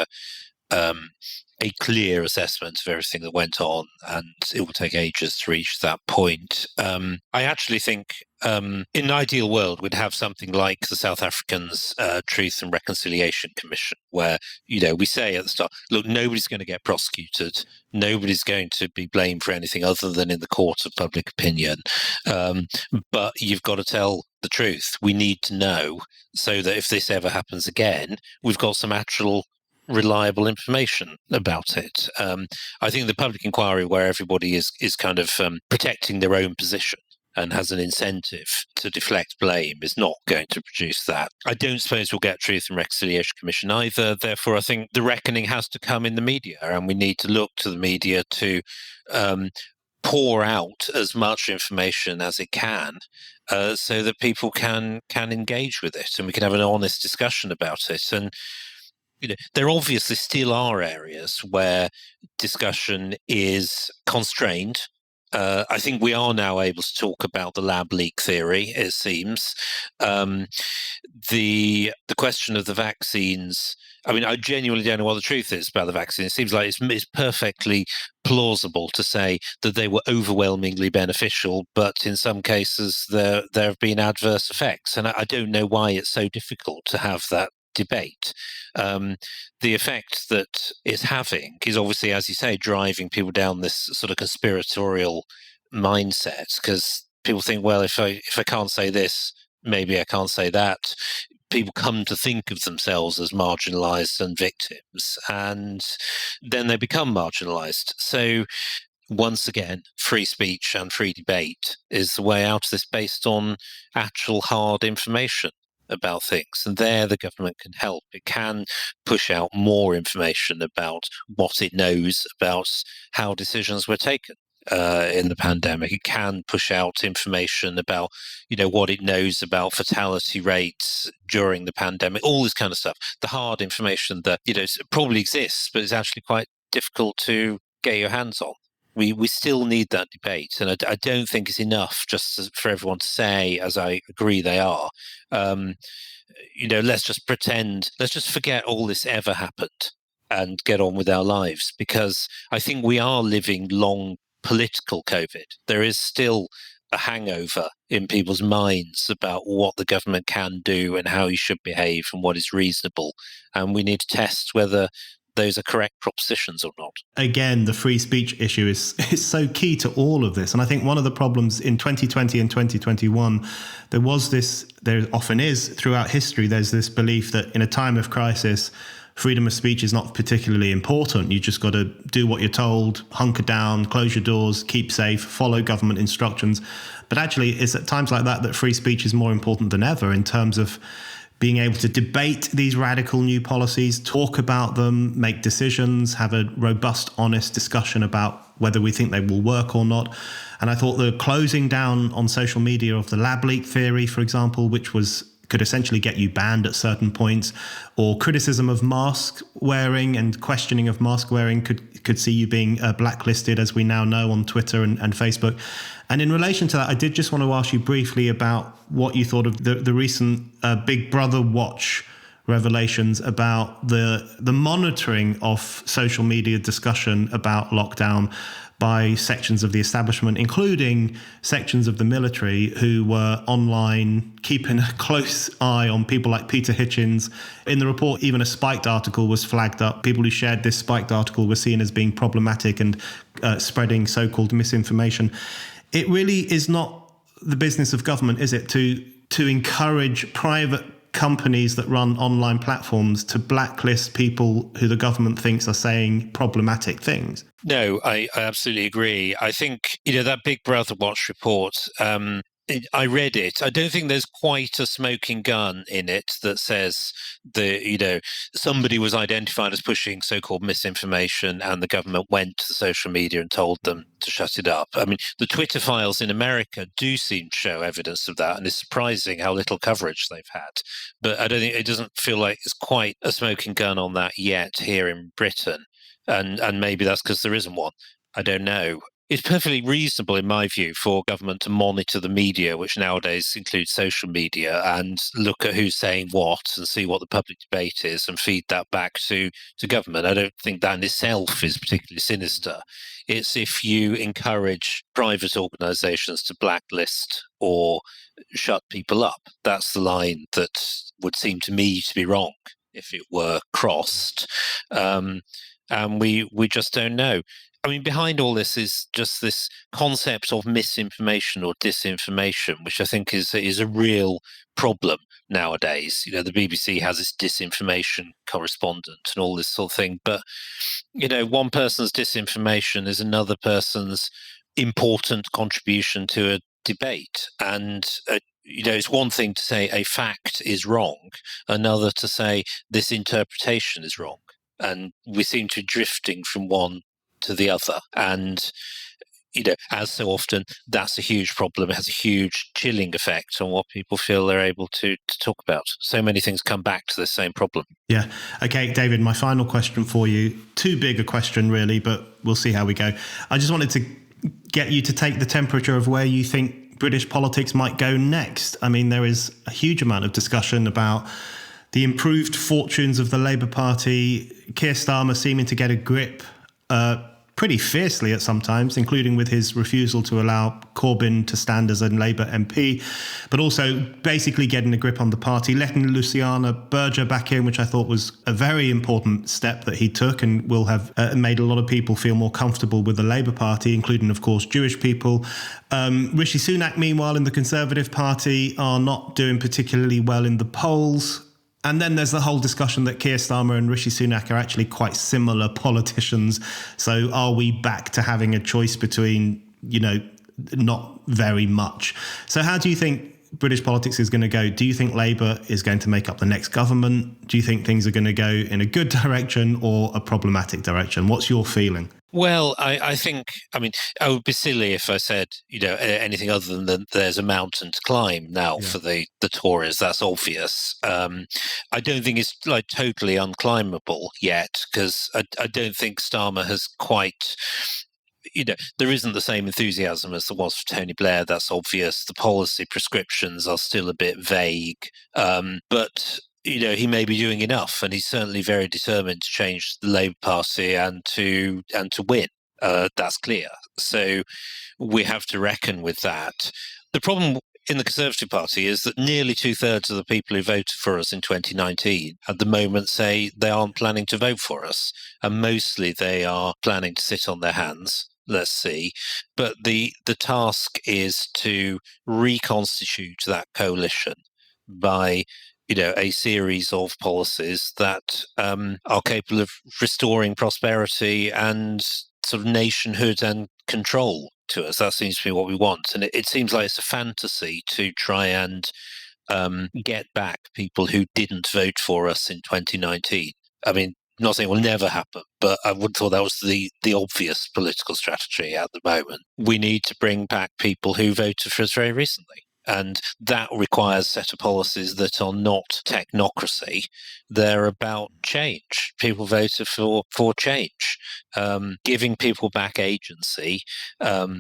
a clear assessment of everything that went on, and it will take ages to reach that point. I actually think in an ideal world, we'd have something like the South Africans' Truth and Reconciliation Commission, where, we say at the start, look, nobody's going to get prosecuted. Nobody's going to be blamed for anything other than in the court of public opinion. But you've got to tell the truth. We need to know, so that if this ever happens again, we've got some actual reliable information about it. I think the public inquiry, where everybody is kind of protecting their own position and has an incentive to deflect blame, is not going to produce that. I don't suppose we'll get Truth and Reconciliation Commission either. Therefore, I think the reckoning has to come in the media, and we need to look to the media to pour out as much information as it can, so that people can engage with it, and we can have an honest discussion about it. And there obviously still are areas where discussion is constrained. I think we are now able to talk about the lab leak theory, it seems. The question of the vaccines, I mean, I genuinely don't know what the truth is about the vaccine. It seems like it's perfectly plausible to say that they were overwhelmingly beneficial, but in some cases there have been adverse effects. And I don't know why it's so difficult to have that debate. The effect that it's having is obviously, as you say, driving people down this sort of conspiratorial mindset, because people think, well, if I can't say this, maybe I can't say that. People come to think of themselves as marginalized and victims, and then they become marginalized. So once again, free speech and free debate is the way out of this, based on actual hard information about things. And there the government can help. It can push out more information about what it knows about how decisions were taken in the pandemic. It can push out information about, what it knows about fatality rates during the pandemic, all this kind of stuff. The hard information that, probably exists, but it's actually quite difficult to get your hands on. We still need that debate, and I don't think it's enough just for everyone to say, as I agree they are, let's just pretend, let's just forget all this ever happened and get on with our lives, because I think we are living long political COVID. There is still a hangover in people's minds about what the government can do and how you should behave and what is reasonable, and we need to test whether those are correct propositions or not. Again, the free speech issue is so key to all of this. And I think one of the problems in 2020 and 2021, there often is throughout history, there's this belief that in a time of crisis, freedom of speech is not particularly important. You just got to do what you're told, hunker down, close your doors, keep safe, follow government instructions. But actually, it's at times like that free speech is more important than ever, in terms of being able to debate these radical new policies, talk about them, make decisions, have a robust, honest discussion about whether we think they will work or not. And I thought the closing down on social media of the lab leak theory, for example, which could essentially get you banned at certain points, or criticism of mask wearing and questioning of mask wearing could see you being blacklisted, as we now know, on Twitter and Facebook. And in relation to that, I did just want to ask you briefly about what you thought of the recent Big Brother Watch revelations about the monitoring of social media discussion about lockdown by sections of the establishment, including sections of the military, who were online keeping a close eye on people like Peter Hitchens. In the report, even a spiked article was flagged up. People who shared this spiked article were seen as being problematic and spreading so-called misinformation. It really is not the business of government, is it, to encourage private companies that run online platforms to blacklist people who the government thinks are saying problematic things? No, I absolutely agree. I think, that Big Brother Watch report, I read it. I don't think there's quite a smoking gun in it that says somebody was identified as pushing so-called misinformation and the government went to social media and told them to shut it up. I mean, the Twitter files in America do seem to show evidence of that, and it's surprising how little coverage they've had. But I don't think, it doesn't feel like it's quite a smoking gun on that yet here in Britain. And maybe that's because there isn't one. I don't know. It's perfectly reasonable, in my view, for government to monitor the media, which nowadays includes social media, and look at who's saying what and see what the public debate is and feed that back to government. I don't think that in itself is particularly sinister. It's if you encourage private organisations to blacklist or shut people up. That's the line that would seem to me to be wrong if it were crossed. And we just don't know. I mean, behind all this is just this concept of misinformation or disinformation, which I think is a real problem nowadays. You know, the BBC has its disinformation correspondent and all this sort of thing. But, you know, one person's disinformation is another person's important contribution to a debate. And, you know, it's one thing to say a fact is wrong, another to say this interpretation is wrong. And we seem to be drifting from one to the other. And, you know, as so often, that's a huge problem. It has a huge chilling effect on what people feel they're able to talk about. So many things come back to the same problem. Yeah. Okay, David, my final question for you. Too big a question, really, but we'll see how we go. I just wanted to get you to take the temperature of where you think British politics might go next. I mean, there is a huge amount of discussion about the improved fortunes of the Labour Party, Keir Starmer seeming to get a grip pretty fiercely at some times, including with his refusal to allow Corbyn to stand as a Labour MP, but also basically getting a grip on the party, letting Luciana Berger back in, which I thought was a very important step that he took and will have made a lot of people feel more comfortable with the Labour Party, including, of course, Jewish people. Rishi Sunak, meanwhile, in the Conservative Party are not doing particularly well in the polls. And then there's the whole discussion that Keir Starmer and Rishi Sunak are actually quite similar politicians. So are we back to having a choice between, you know, not very much? So how do you think British politics is going to go? Do you think Labour is going to make up the next government? Do you think things are going to go in a good direction or a problematic direction? What's your feeling? Well, I think, I mean, I would be silly if I said, you know, anything other than there's a mountain to climb now for the Tories. That's obvious. I don't think it's like totally unclimbable yet, because I don't think Starmer has quite, you know, there isn't the same enthusiasm as there was for Tony Blair. That's obvious. The policy prescriptions are still a bit vague. But you know, he may be doing enough, and he's certainly very determined to change the Labour Party and to win. That's clear. So we have to reckon with that. The problem in the Conservative Party is that nearly 2/3 of the people who voted for us in 2019 at the moment say they aren't planning to vote for us, and mostly they are planning to sit on their hands. Let's see. But the task is to reconstitute that coalition by, you know, a series of policies that are capable of restoring prosperity and sort of nationhood and control to us. That seems to be what we want. And it seems like it's a fantasy to try and get back people who didn't vote for us in 2019. I mean, I'm not saying it will never happen, but I would have thought that was the obvious political strategy at the moment. We need to bring back people who voted for us very recently. And that requires a set of policies that are not technocracy. They're about change. People voted for change, giving people back agency,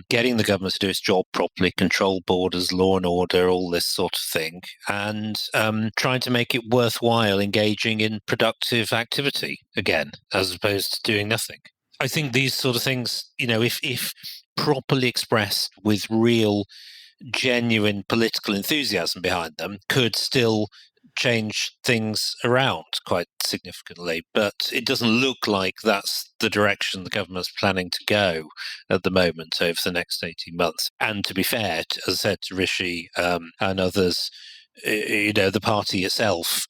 getting the government to do its job properly, control borders, law and order, all this sort of thing, and trying to make it worthwhile engaging in productive activity again, as opposed to doing nothing. I think these sort of things, you know, if properly expressed with real genuine political enthusiasm behind them, could still change things around quite significantly. But it doesn't look like that's the direction the government's planning to go at the moment over the next 18 months. And to be fair, as I said to Rishi and others, you know, the party itself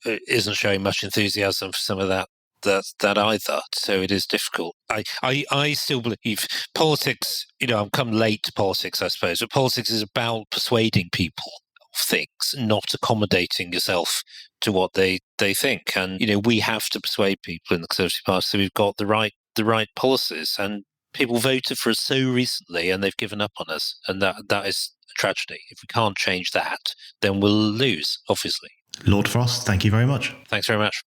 isn't showing much enthusiasm for some of that either. So it is difficult. I still believe politics, you know, I've come late to politics, I suppose, but politics is about persuading people of things, not accommodating yourself to what they think. And, you know, we have to persuade people in the Conservative Party so we've got the right policies. And people voted for us so recently and they've given up on us. And that is a tragedy. If we can't change that, then we'll lose, obviously. Lord Frost, thank you very much. Thanks very much.